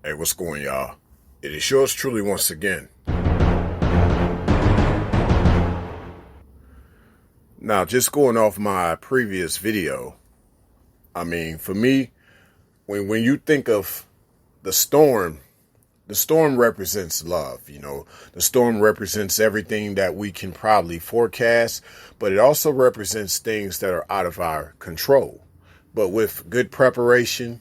Hey, what's going, y'all? It is yours truly once again. Now, just going off my previous video, for me, when you think of the storm represents love. The storm represents everything that we can probably forecast, but it also represents things that are out of our control. But with good preparation,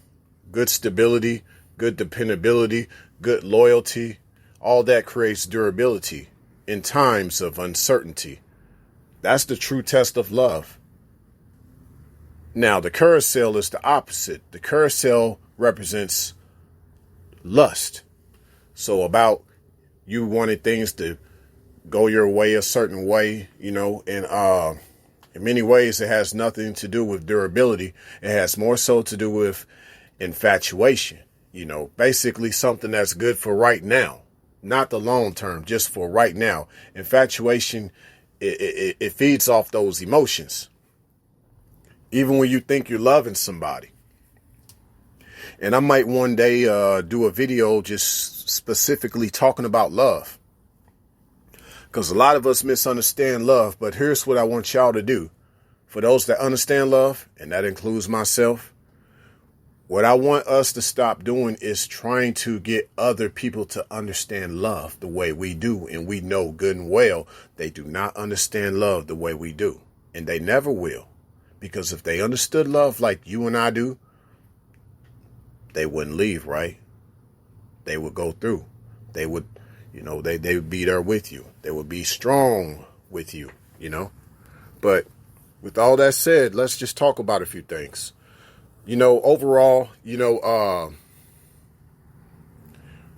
good stability, good dependability, good loyalty, all that creates durability in times of uncertainty. That's the true test of love. Now, the carousel is the opposite. The carousel represents lust. So about you wanting things to go your way a certain way, and in many ways it has nothing to do with durability. It has more so to do with infatuation. Basically something that's good for right now, not the long term, just for right now. Infatuation, it feeds off those emotions. Even when you think you're loving somebody. And I might one day do a video just specifically talking about love. Because a lot of us misunderstand love. But here's what I want y'all to do. For those that understand love, and that includes myself, what I want us to stop doing is trying to get other people to understand love the way we do. And we know good and well they do not understand love the way we do. And they never will. Because if they understood love like you and I do, they wouldn't leave, right? They would go through. They would, they would be there with you. They would be strong with you, But with all that said, let's just talk about a few things. Overall,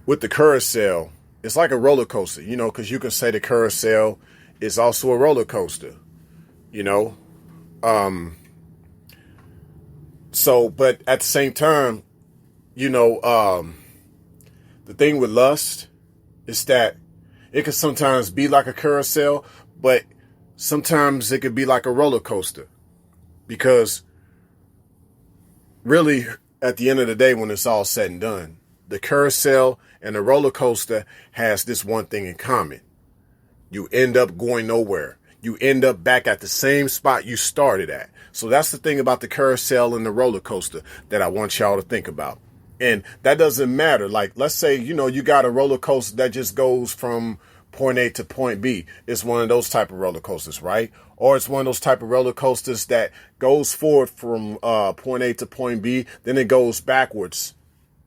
with the carousel, it's like a roller coaster, because you can say the carousel is also a roller coaster, So, but at the same time, the thing with lust is that it could sometimes be like a carousel, but sometimes it could be like a roller coaster. Because really, at the end of the day, when it's all said and done, the carousel and the roller coaster has this one thing in common. You end up going nowhere. You end up back at the same spot you started at. So that's the thing about the carousel and the roller coaster that I want y'all to think about. And that doesn't matter. Like, let's say, you got a roller coaster that just goes from point A to point B. It's one of those type of roller coasters, right? Or it's one of those type of roller coasters that goes forward from point A to point B, then it goes backwards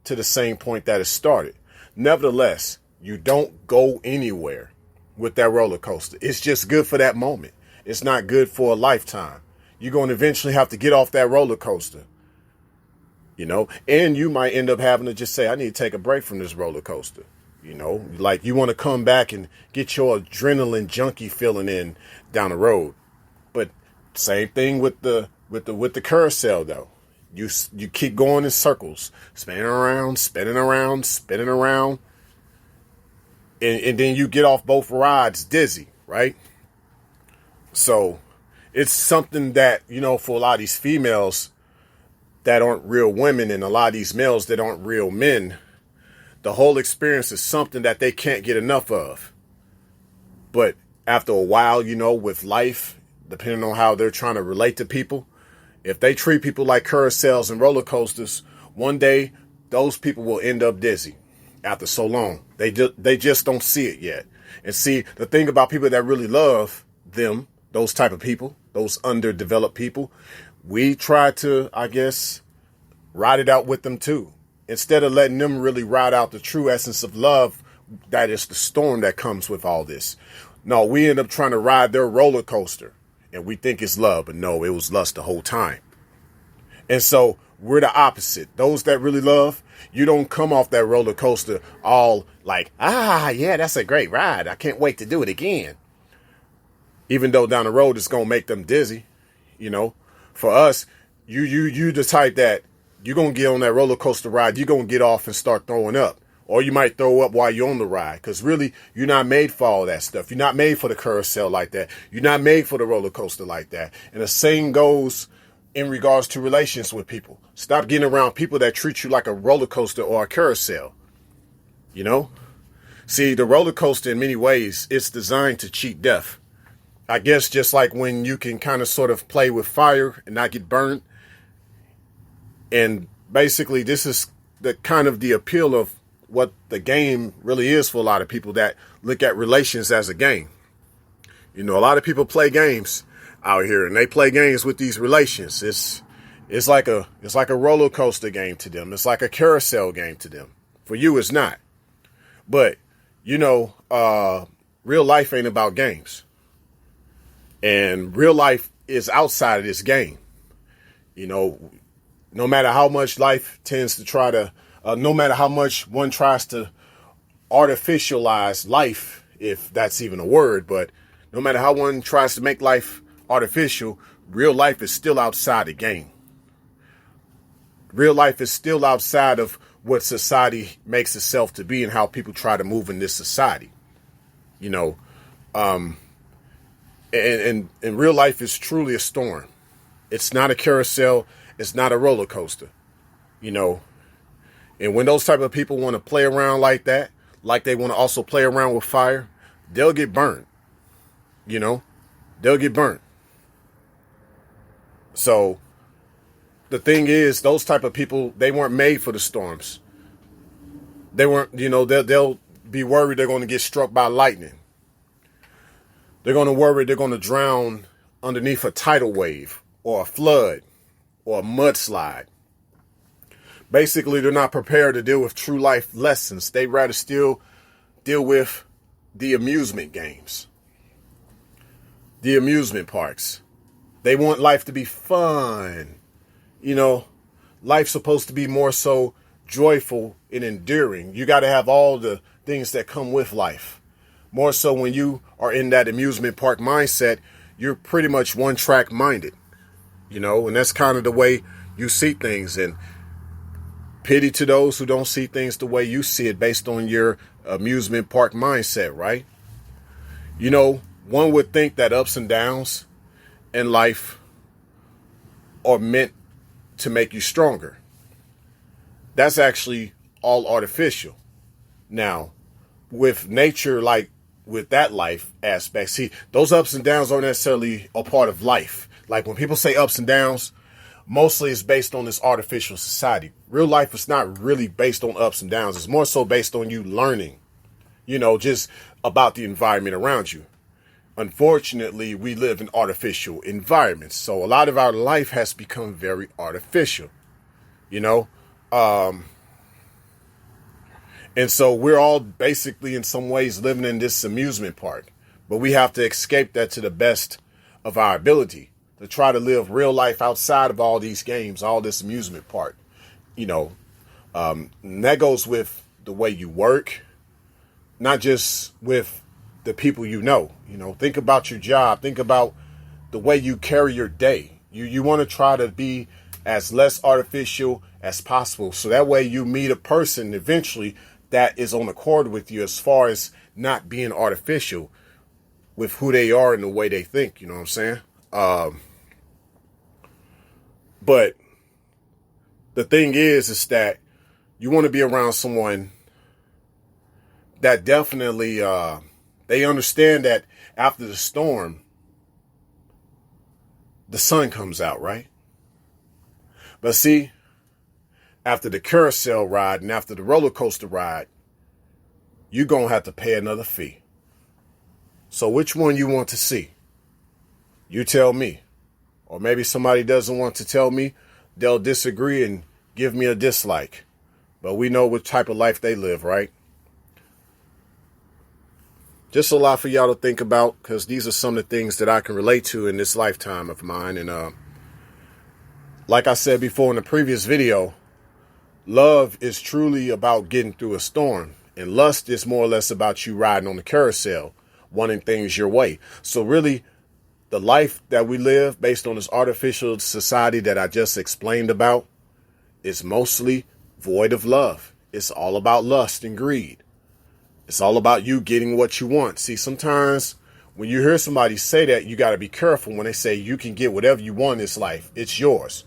to the same point that it started. Nevertheless, you don't go anywhere with that roller coaster. It's just good for that moment. It's not good for a lifetime. You're going to eventually have to get off that roller coaster, and you might end up having to just say, I need to take a break from this roller coaster. Like you want to come back and get your adrenaline junkie feeling in down the road. But same thing with the carousel though. You keep going in circles, spinning around, and then you get off both rides dizzy, right? So it's something that, for a lot of these females that aren't real women and a lot of these males that aren't real men, the whole experience is something that they can't get enough of. But after a while, with life, depending on how they're trying to relate to people, if they treat people like carousels and roller coasters, one day those people will end up dizzy after so long. They just don't see it yet. And see, the thing about people that really love them, those type of people, those underdeveloped people, we try to, I guess, ride it out with them too. Instead of letting them really ride out the true essence of love, that is the storm that comes with all this. No, we end up trying to ride their roller coaster and we think it's love, but no, it was lust the whole time. And so we're the opposite. Those that really love, you don't come off that roller coaster all like, yeah, that's a great ride. I can't wait to do it again. Even though down the road it's going to make them dizzy, For us, you the type that you're going to get on that roller coaster ride, you're going to get off and start throwing up. Or you might throw up while you're on the ride. Because really, you're not made for all that stuff. You're not made for the carousel like that. You're not made for the roller coaster like that. And the same goes in regards to relations with people. Stop getting around people that treat you like a roller coaster or a carousel. you know? See, the roller coaster in many ways, it's designed to cheat death. I guess just like when you can kind of sort of play with fire and not get burned. And basically this is the kind of the appeal of what the game really is for a lot of people that look at relations as a game. You know, a lot of people play games out here and they play games with these relations. It's like a roller coaster game to them. It's like a carousel game to them. For you, it's not. But, you know, real life ain't about games. And real life is outside of this game. You know, no matter how much life tends to try to, no matter how much one tries to artificialize life, if that's even a word, but no matter how one tries to make life artificial, real life is still outside the game. Real life is still outside of what society makes itself to be and how people try to move in this society. You know, and real life is truly a storm. It's not a carousel. It's not a roller coaster, you know. And when those type of people want to play around like that, like they want to also play around with fire, they'll get burned. You know, they'll get burnt. So the thing is, those type of people, they weren't made for the storms. They weren't, you know, they'll be worried they're going to get struck by lightning. They're going to worry they're going to drown underneath a tidal wave or a flood or a mudslide. Basically, they're not prepared to deal with true life lessons. They'd rather still deal with the amusement games, the amusement parks. They want life to be fun. You know, life's supposed to be more so joyful and enduring. You got to have all the things that come with life. More so when you are in that amusement park mindset, you're pretty much one track minded, you know, and that's kind of the way you see things. And pity to those who don't see things the way you see it based on your amusement park mindset, right? You know, one would think that ups and downs in life are meant to make you stronger. That's actually all artificial. Now, with nature, like with that life aspect, see, those ups and downs aren't necessarily a part of life. Like when people say ups and downs, mostly it's based on this artificial society. Real life is not really based on ups and downs. It's more so based on you learning, you know, just about the environment around you. Unfortunately, we live in artificial environments. So a lot of our life has become very artificial, you know. And so we're all basically in some ways living in this amusement park. But we have to escape that to the best of our ability to try to live real life outside of all these games, all this amusement park, you know. And that goes with the way you work, not just with the people you know. You know, think about your job. Think about the way you carry your day. You want to try to be as less artificial as possible. So that way you meet a person eventually that is on accord with you as far as not being artificial with who they are and the way they think. You know what I'm saying? But the thing is that you want to be around someone that definitely, they understand that after the storm, the sun comes out, right? But see, after the carousel ride and after the roller coaster ride, you're going to have to pay another fee. So which one you want to see? You tell me. Or maybe somebody doesn't want to tell me. They'll disagree and give me a dislike. But we know what type of life they live, right? Just a lot for y'all to think about, because these are some of the things that I can relate to in this lifetime of mine. And like I said before in the previous video, love is truly about getting through a storm. And lust is more or less about you riding on the carousel, wanting things your way. So really, the life that we live based on this artificial society that I just explained about is mostly void of love. It's all about lust and greed. It's all about you getting what you want. See, sometimes when you hear somebody say that, you got to be careful when they say you can get whatever you want in this life. It's yours.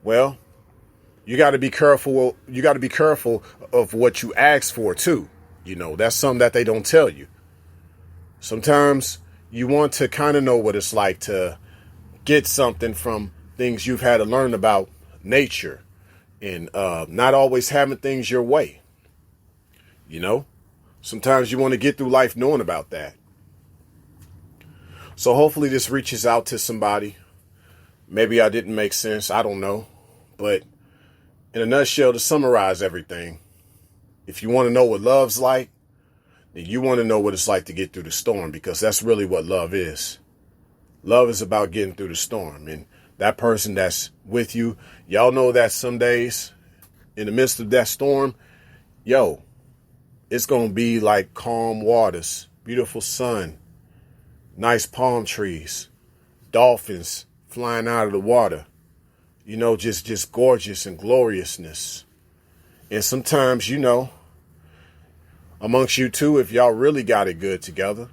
Well, you got to be careful. You got to be careful of what you ask for, too. You know, that's something that they don't tell you. Sometimes you want to kind of know what it's like to get something from things you've had to learn about nature and not always having things your way. You know, sometimes you want to get through life knowing about that. So hopefully this reaches out to somebody. Maybe I didn't make sense. I don't know. But in a nutshell, to summarize everything, if you want to know what love's like, then you want to know what it's like to get through the storm, because that's really what love is. Love is about getting through the storm. And that person that's with you, y'all know that some days in the midst of that storm, yo, it's going to be like calm waters, beautiful sun, nice palm trees, dolphins flying out of the water, you know, just gorgeous and gloriousness. And sometimes, you know, amongst you two, if y'all really got it good together,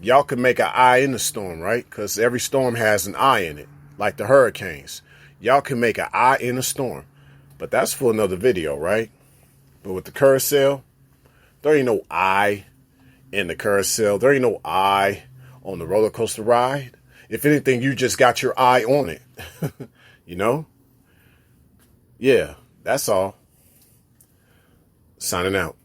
y'all can make an eye in the storm, right? Because every storm has an eye in it, like the hurricanes. Y'all can make an eye in a storm. But that's for another video, right? But with the carousel, there ain't no eye in the carousel. There ain't no eye on the roller coaster ride. If anything, you just got your eye on it. You know? Yeah, that's all. Signing out.